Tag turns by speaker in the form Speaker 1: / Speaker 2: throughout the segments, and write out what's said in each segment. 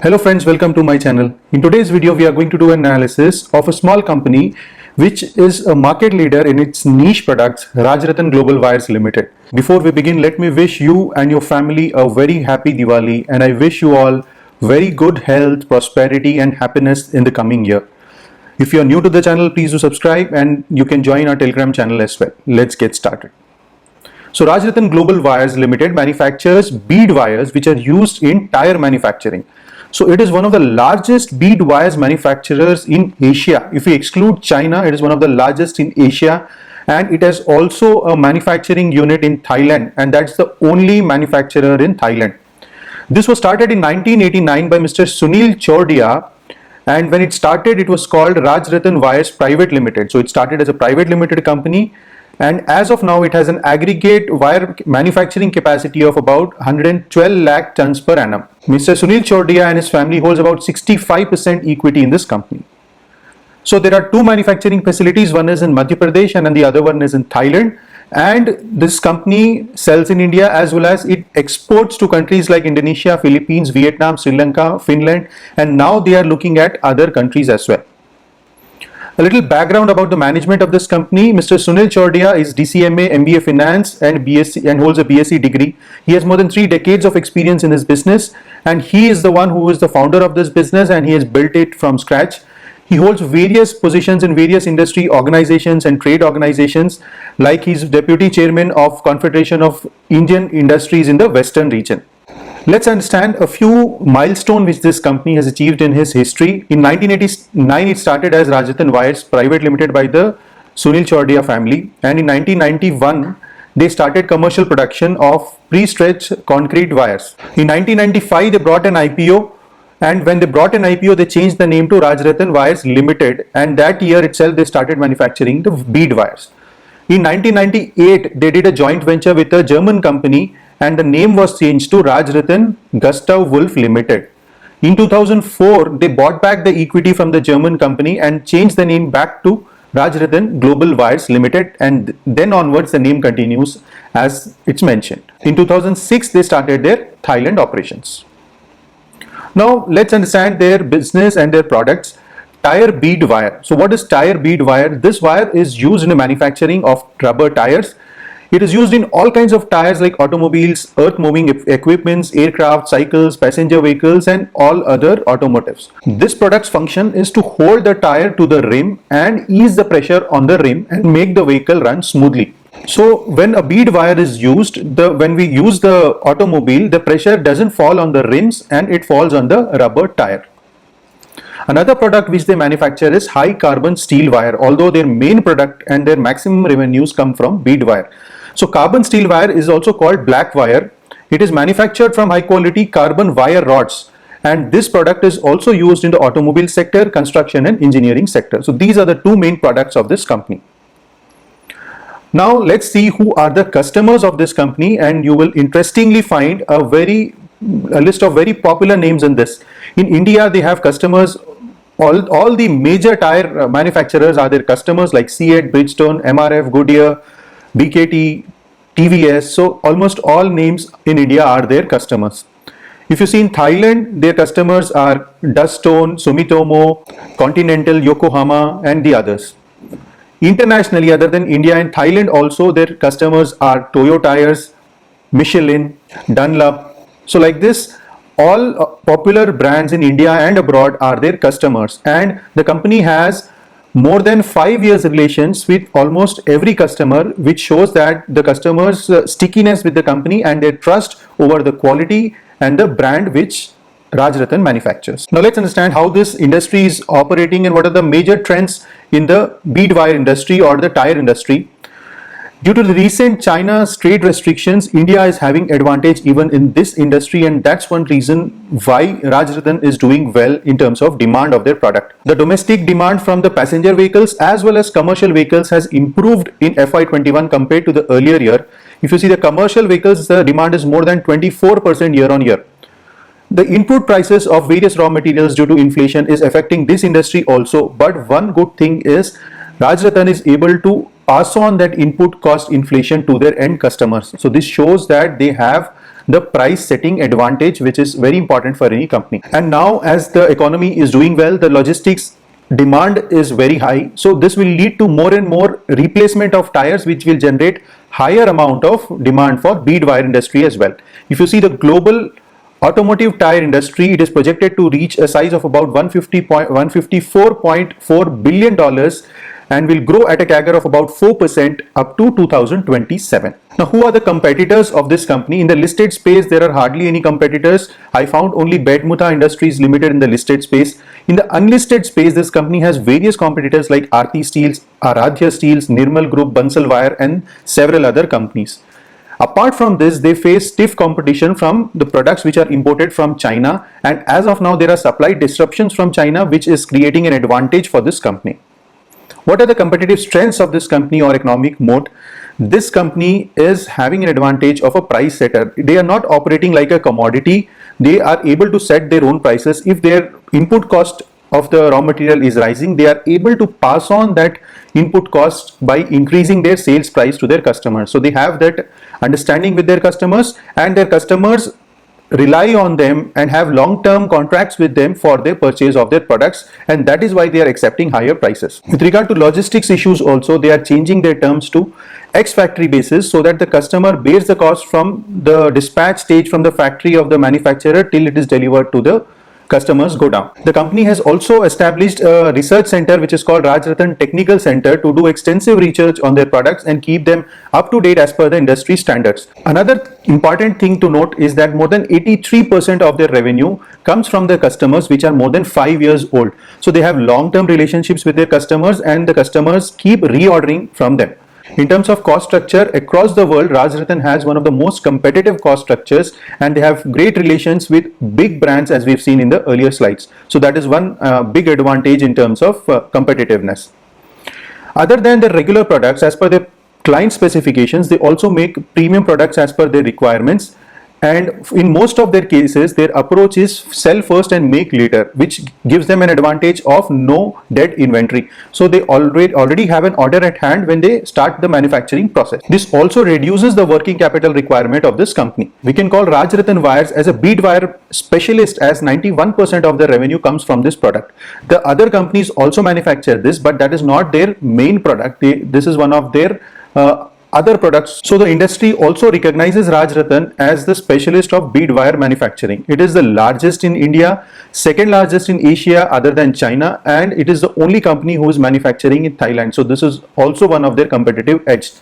Speaker 1: Hello friends, welcome to my channel. In today's video, we are going to do an analysis of a small company which is a market leader in its niche products, Rajratan Global Wires Limited. Before we begin, let me wish you and your family a very happy Diwali, and I wish you all very good health, prosperity and happiness in the coming year. If you are new to the channel, please do subscribe and you can join our Telegram channel as well. Let's get started. So Rajratan Global Wires Limited manufactures bead wires which are used in tire manufacturing. So it is one of the largest bead wires manufacturers in Asia. If we exclude China, it is one of the largest in Asia, and it has also a manufacturing unit in Thailand, and that's the only manufacturer in Thailand. This was started in 1989 by Mr. Sunil Chordia, and when it started it was called Rajratan Wires Private Limited. So it started as a private limited company, and as of now it has an aggregate wire manufacturing capacity of about 112 lakh tons per annum. Mr. Sunil Chordia and his family holds about 65% equity in this company. So there are two manufacturing facilities, one is in Madhya Pradesh and the other one is in Thailand, and this company sells in India as well as it exports to countries like Indonesia, Philippines, Vietnam, Sri Lanka, Finland, and now they are looking at other countries as well. A little background about the management of this company. Mr. Sunil Chordia is DCMA, MBA Finance and BSc and holds a BSc degree. He has more than 3 decades of experience in this business, and he is the one who is the founder of this business and he has built it from scratch. He holds various positions in various industry organizations and trade organizations, like he's deputy chairman of Confederation of Indian Industries in the Western region. Let's understand a few milestones which this company has achieved in his history. In 1989, it started as Rajratan Wires Private Limited by the Sunil Chordia family, and in 1991, they started commercial production of pre-stretched concrete wires. In 1995, they brought an IPO, and when they brought an IPO, they changed the name to Rajratan Wires Limited, and that year itself, they started manufacturing the bead wires. In 1998, they did a joint venture with a German company, and the name was changed to Rajratan Gustav Wolf Limited. In 2004, they bought back the equity from the German company and changed the name back to Rajratan Global Wires Limited, and then onwards the name continues as it's mentioned. In 2006, they started their Thailand operations. Now let's understand their business and their products. Tire bead wire. So what is tire bead wire? This wire is used in the manufacturing of rubber tires. It is used in all kinds of tires like automobiles, earth moving equipments, aircraft, cycles, passenger vehicles and all other automotives. This product's function is to hold the tire to the rim and ease the pressure on the rim and make the vehicle run smoothly. So when a bead wire is used, when we use the automobile, the pressure doesn't fall on the rims and it falls on the rubber tire. Another product which they manufacture is high carbon steel wire, although their main product and their maximum revenues come from bead wire. So carbon steel wire is also called black wire. It is manufactured from high quality carbon wire rods, and this product is also used in the automobile sector, construction and engineering sector. So these are the two main products of this company. Now let's see who are the customers of this company, and you will interestingly find a list of very popular names in this. In India, they have customers. All the major tire manufacturers are their customers, like CEAT, Bridgestone, MRF, Goodyear, BKT, TVS. So almost all names in India are their customers. If you see in Thailand, their customers are Dustone, Sumitomo, Continental, Yokohama and the others. Internationally, other than India and Thailand also, their customers are Toyo Tires, Michelin, Dunlop. So like this, all popular brands in India and abroad are their customers, and the company has more than 5 years relations with almost every customer, which shows that the customers' stickiness with the company and their trust over the quality and the brand which Rajratan manufactures. Now let's understand how this industry is operating and what are the major trends in the bead wire industry or the tire industry. Due to the recent China's trade restrictions, India is having advantage even in this industry, and that's one reason why Rajratan is doing well in terms of demand of their product. The domestic demand from the passenger vehicles as well as commercial vehicles has improved in FY21 compared to the earlier year. If you see the commercial vehicles, the demand is more than 24% year on year. The input prices of various raw materials due to inflation is affecting this industry also, but one good thing is Rajratan is able to pass on that input cost inflation to their end customers. So this shows that they have the price setting advantage, which is very important for any company. And now as the economy is doing well, the logistics demand is very high, so this will lead to more and more replacement of tires, which will generate higher amount of demand for bead wire industry as well. If you see the global automotive tire industry, it is projected to reach a size of about $154.4 billion and will grow at a CAGR of about 4% up to 2027. Now, who are the competitors of this company? In the listed space, there are hardly any competitors. I found only Bedmutha Industries Limited in the listed space. In the unlisted space, this company has various competitors like Aarti Steels, Aradhya Steels, Nirmal Group, Bansal Wire, and several other companies. Apart from this, they face stiff competition from the products which are imported from China, and as of now, there are supply disruptions from China, which is creating an advantage for this company. What are the competitive strengths of this company or economic moat? This company is having an advantage of a price setter. They are not operating like a commodity. They are able to set their own prices. If their input cost of the raw material is rising, they are able to pass on that input cost by increasing their sales price to their customers. So they have that understanding with their customers, and their customers rely on them and have long-term contracts with them for their purchase of their products, and that is why they are accepting higher prices. With regard to logistics issues also, they are changing their terms to ex-factory basis, so that the customer bears the cost from the dispatch stage from the factory of the manufacturer till it is delivered to the customers go down. The company has also established a research center which is called Rajratan Technical Center to do extensive research on their products and keep them up to date as per the industry standards. Another important thing to note is that more than 83% of their revenue comes from their customers which are more than 5 years old. So they have long-term relationships with their customers, and the customers keep reordering from them. In terms of cost structure, across the world, Rajratan has one of the most competitive cost structures, and they have great relations with big brands, as we've seen in the earlier slides. So that is one big advantage in terms of competitiveness. Other than the regular products, as per their client specifications, they also make premium products as per their requirements. And in most of their cases, their approach is sell first and make later, which gives them an advantage of no dead inventory. So they already have an order at hand when they start the manufacturing process. This also reduces the working capital requirement of this company. We can call Rajratan Wires as a bead wire specialist, as 91% of the revenue comes from this product. The other companies also manufacture this, but that is not their main product. This is one of their other products. So the industry also recognizes Rajratan as the specialist of bead wire manufacturing. It is the largest in India, second largest in Asia other than China, and it is the only company who is manufacturing in Thailand. So this is also one of their competitive edge.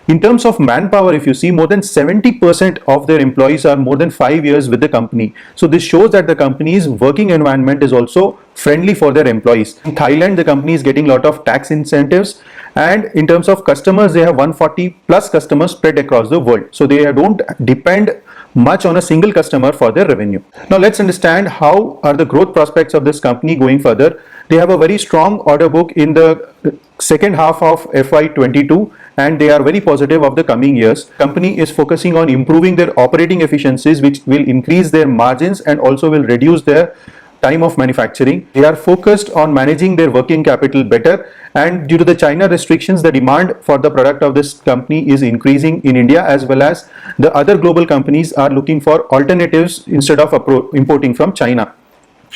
Speaker 1: In terms of manpower, if you see, more than 70% of their employees are more than 5 years with the company. So this shows that the company's working environment is also friendly for their employees. In Thailand, the company is getting a lot of tax incentives, and in terms of customers, they have 140 plus customers spread across the world. So they don't depend much on a single customer for their revenue. Now let's understand how are the growth prospects of this company going further. They have a very strong order book in the second half of FY22, and they are very positive of the coming years. Company is focusing on improving their operating efficiencies, which will increase their margins and also will reduce their time of manufacturing. They are focused on managing their working capital better, and due to the China restrictions, the demand for the product of this company is increasing in India, as well as the other global companies are looking for alternatives instead of importing from China.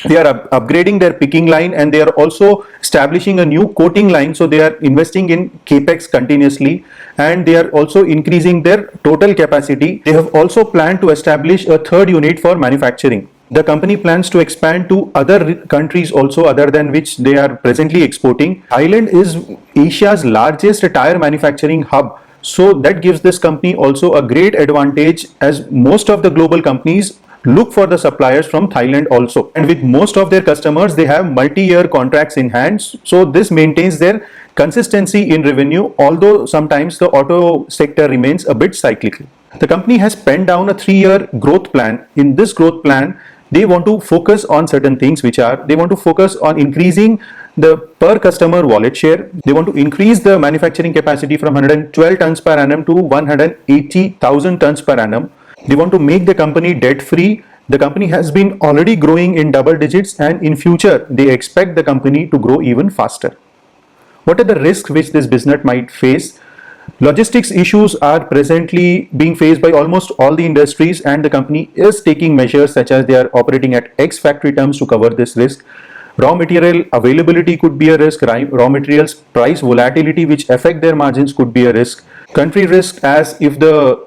Speaker 1: They are upgrading their picking line, and they are also establishing a new coating line. So they are investing in capex continuously, and they are also increasing their total capacity. They have also planned to establish a third unit for manufacturing. The company plans to expand to other countries also, other than which they are presently exporting. Thailand is Asia's largest tire manufacturing hub. So that gives this company also a great advantage, as most of the global companies look for the suppliers from Thailand also. And with most of their customers, they have multi-year contracts in hand. So this maintains their consistency in revenue, although sometimes the auto sector remains a bit cyclical. The company has penned down a 3-year growth plan. In this growth plan, they want to focus on certain things, which are, they want to focus on increasing the per customer wallet share. They want to increase the manufacturing capacity from 112 tons per annum to 180,000 tons per annum. They want to make the company debt free. The company has been already growing in double digits, and in future they expect the company to grow even faster. What are the risks which this business might face? Logistics issues are presently being faced by almost all the industries, and the company is taking measures such as they are operating at X factory terms to cover this risk. Raw material availability could be a risk. Raw materials price volatility, which affect their margins, could be a risk. Country risk, as if the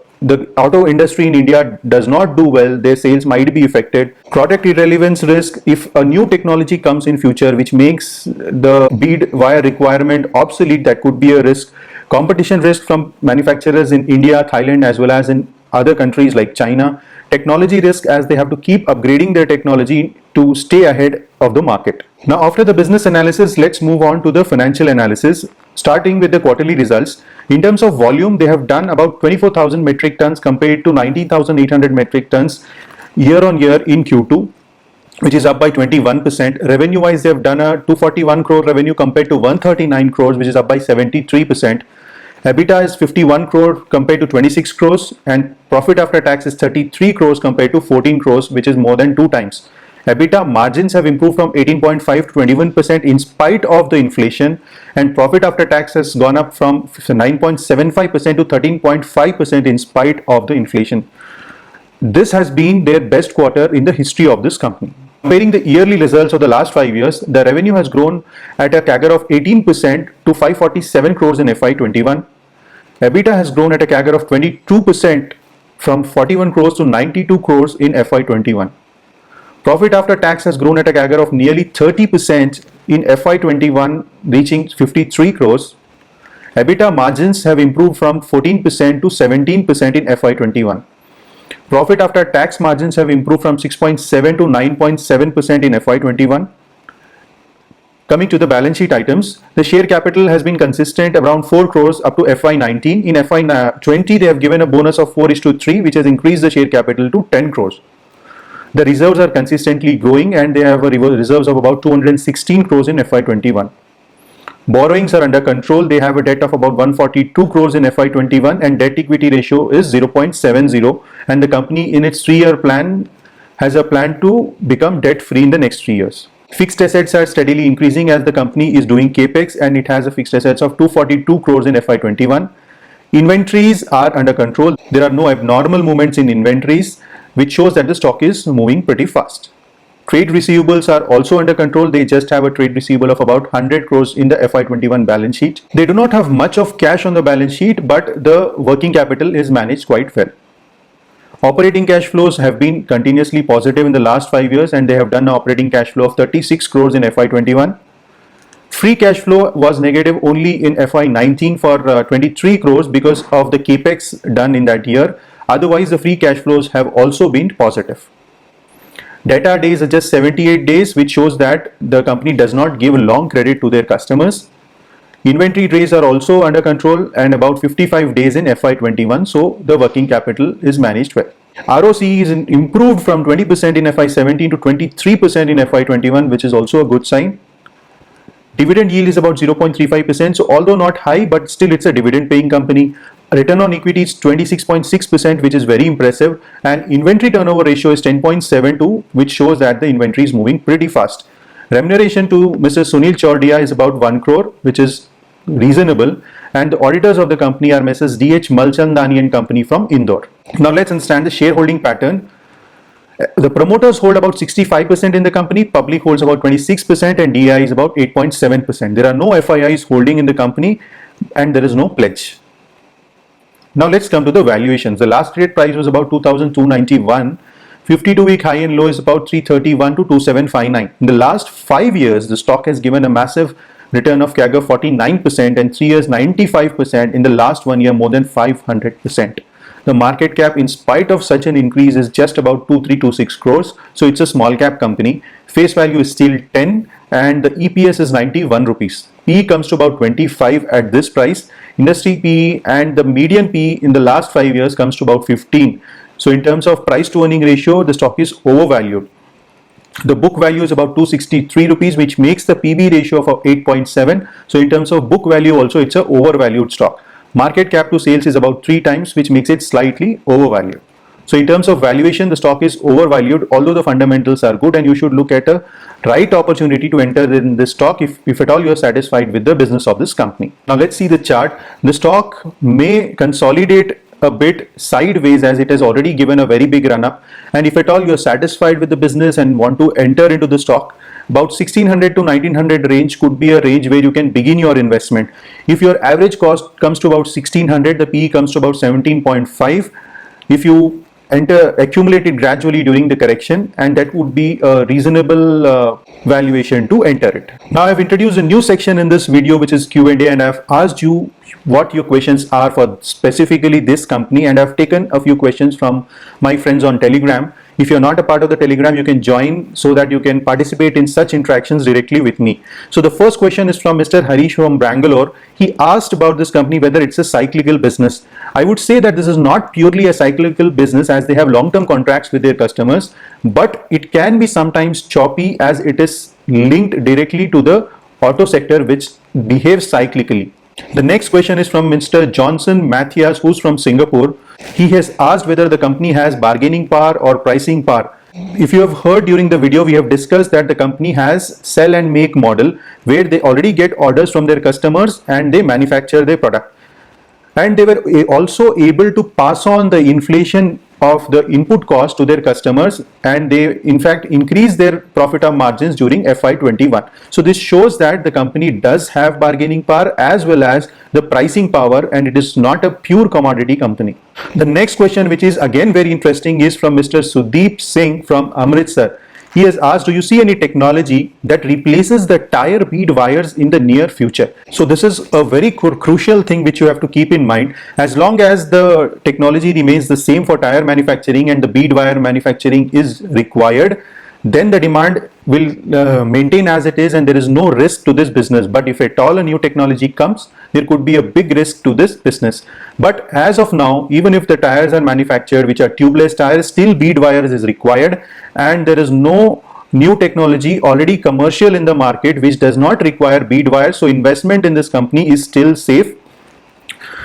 Speaker 1: auto industry in India does not do well, their sales might be affected. Product irrelevance risk, if a new technology comes in future which makes the bead wire requirement obsolete, that could be a risk. Competition risk from manufacturers in India, Thailand, as well as in other countries like China. Technology risk, as they have to keep upgrading their technology to stay ahead of the market. Now, after the business analysis, let's move on to the financial analysis, starting with the quarterly results. In terms of volume, they have done about 24,000 metric tons compared to 19,800 metric tons year on year in Q2, which is up by 21%. Revenue wise, they have done a 241 crore revenue compared to 139 crores, which is up by 73%. EBITDA is 51 crore compared to 26 crores, and profit after tax is 33 crores compared to 14 crores, which is more than 2 times. EBITDA margins have improved from 18.5 to 21% in spite of the inflation, and profit after tax has gone up from 9.75% to 13.5% in spite of the inflation. This has been their best quarter in the history of this company. Comparing the yearly results of the last 5 years, the revenue has grown at a CAGR of 18% to 547 crores in FY21. EBITDA has grown at a CAGR of 22% from 41 crores to 92 crores in FY21. Profit after tax has grown at a CAGR of nearly 30% in FY21, reaching 53 crores. EBITDA margins have improved from 14% to 17% in FY21. Profit after tax margins have improved from 6.7 to 9.7% in FY21. Coming to the balance sheet items, the share capital has been consistent around 4 crores up to FY19. In FY20, they have given a bonus of 4:3, which has increased the share capital to 10 crores. The reserves are consistently growing, and they have reserves of about 216 crores in FY21. Borrowings are under control. They have a debt of about 142 crores in FY21, and debt equity ratio is 0.70, and the company in its 3-year plan has a plan to become debt free in the next 3 years. Fixed assets are steadily increasing as the company is doing capex, and it has a fixed assets of 242 crores in FY21. Inventories are under control. There are no abnormal movements in inventories, which shows that the stock is moving pretty fast. Trade receivables are also under control. They just have a trade receivable of about 100 crores in the FY21 balance sheet. They do not have much of cash on the balance sheet, but the working capital is managed quite well. Operating cash flows have been continuously positive in the last 5 years, and they have done an operating cash flow of 36 crores in FY21. Free cash flow was negative only in FY19 for 23 crores because of the capex done in that year. Otherwise, the free cash flows have also been positive. Debtor days are just 78 days, which shows that the company does not give long credit to their customers. Inventory days are also under control and about 55 days in FY21, so the working capital is managed well. ROCE is improved from 20% in FY17 to 23% in FY21, which is also a good sign. Dividend yield is about 0.35%, so although not high, but still it's a dividend paying company. Return on equity is 26.6%, which is very impressive, and inventory turnover ratio is 10.72, which shows that the inventory is moving pretty fast. Remuneration to Mr. Sunil Chordia is about 1 crore, which is reasonable, and the auditors of the company are Messrs. D.H. Malchandani and Company from Indore. Now let's understand the shareholding pattern. The promoters hold about 65% in the company, public holds about 26%, and DI is about 8.7%. There are no FIIs holding in the company, and there is no pledge. Now let's come to the valuations. The last trade price was about 2,291. 52-week high and low is about 331 to 2759. In the last 5 years, the stock has given a massive return of CAGR 49%, and 3 years 95%. In the last 1 year, more than 500%. The market cap, in spite of such an increase, is just about 2326 crores. So it's a small cap company. Face value is still 10, and the EPS is 91 rupees. PE comes to about 25 at this price. Industry PE and the median PE in the last 5 years comes to about 15. So in terms of price to earning ratio, the stock is overvalued. The book value is about 263 rupees, which makes the PB ratio of 8.7. So in terms of book value also, it's a overvalued stock. Market cap to sales is about 3 times, which makes it slightly overvalued. So in terms of valuation, the stock is overvalued, although the fundamentals are good, and you should look at a right opportunity to enter in this stock if at all you are satisfied with the business of this company. Now let's see the chart. The stock may consolidate a bit sideways as it has already given a very big run up, and if at all you are satisfied with the business and want to enter into the stock, about 1600 to 1900 range could be a range where you can begin your investment. If your average cost comes to about 1600, the PE comes to about 17.5. If you accumulate it gradually during the correction, and that would be a reasonable valuation to enter it. Now I've introduced a new section in this video, which is Q&A, and I've asked you what your questions are for specifically this company, and I've taken a few questions from my friends on Telegram. If you're not a part of the Telegram, you can join so that you can participate in such interactions directly with me. So the first question is from Mr. Harish from Bangalore. He asked about this company whether it's a cyclical business. I would say that this is not purely a cyclical business, as they have long-term contracts with their customers, but it can be sometimes choppy as it is linked directly to the auto sector, which behaves cyclically. The next question is from Mr. Johnson Matthias, who's from Singapore. He has asked whether the company has bargaining power or pricing power. If you have heard during the video, we have discussed that the company has sell and make model, where they already get orders from their customers and they manufacture their product. And they were also able to pass on the inflation of the input cost to their customers, and they in fact increase their profit or margins during FY21. So this shows that the company does have bargaining power as well as the pricing power, and it is not a pure commodity company. The next question, which is again very interesting, is from Mr. Sudeep Singh from Amritsar. He has asked, do you see any technology that replaces the tire bead wires in the near future? So this is a very crucial thing which you have to keep in mind. As long as the technology remains the same for tire manufacturing and the bead wire manufacturing is required, then the demand will maintain as it is and there is no risk to this business. But if at all a new technology comes, there could be a big risk to this business. But as of now, even if the tires are manufactured which are tubeless tires, still bead wires is required, and there is no new technology already commercial in the market which does not require bead wires. So investment in this company is still safe.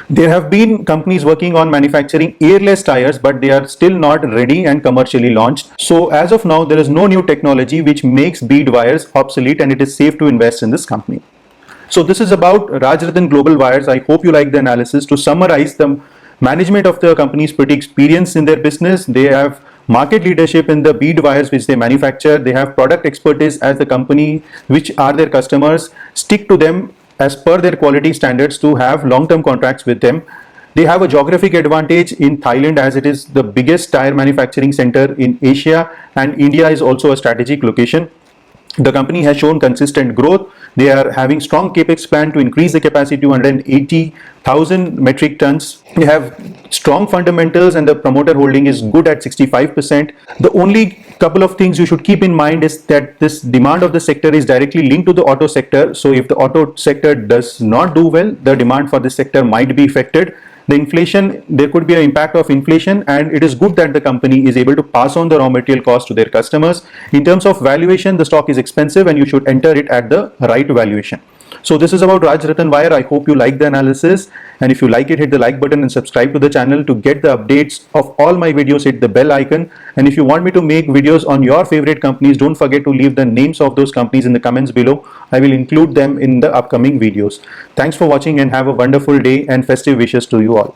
Speaker 1: There have been companies working on manufacturing airless tires, but they are still not ready and commercially launched. So as of now, there is no new technology which makes bead wires obsolete, and it is safe to invest in this company. So this is about Rajratan Global Wires. I hope you like the analysis. To summarize, the management of the company is pretty experienced in their business. They have market leadership in the bead wires which they manufacture. They have product expertise as the company which are their customers stick to them as per their quality standards to have long-term contracts with them. They have a geographic advantage in Thailand, as it is the biggest tire manufacturing center in Asia, and India is also a strategic location. The company has shown consistent growth. They are having strong capex plan to increase the capacity to 180,000 metric tons. They have strong fundamentals and the promoter holding is good at 65%. The only couple of things you should keep in mind is that this demand of the sector is directly linked to the auto sector. So if the auto sector does not do well, the demand for this sector might be affected. The inflation, there could be an impact of inflation, and it is good that the company is able to pass on the raw material cost to their customers. In terms of valuation, the stock is expensive and you should enter it at the right valuation. So this is about Rajratan Wire. I hope you like the analysis, and if you like it, hit the like button and subscribe to the channel to get the updates of all my videos. Hit the bell icon, and if you want me to make videos on your favorite companies, don't forget to leave the names of those companies in the comments below. I will include them in the upcoming videos. Thanks for watching and have a wonderful day, and festive wishes to you all.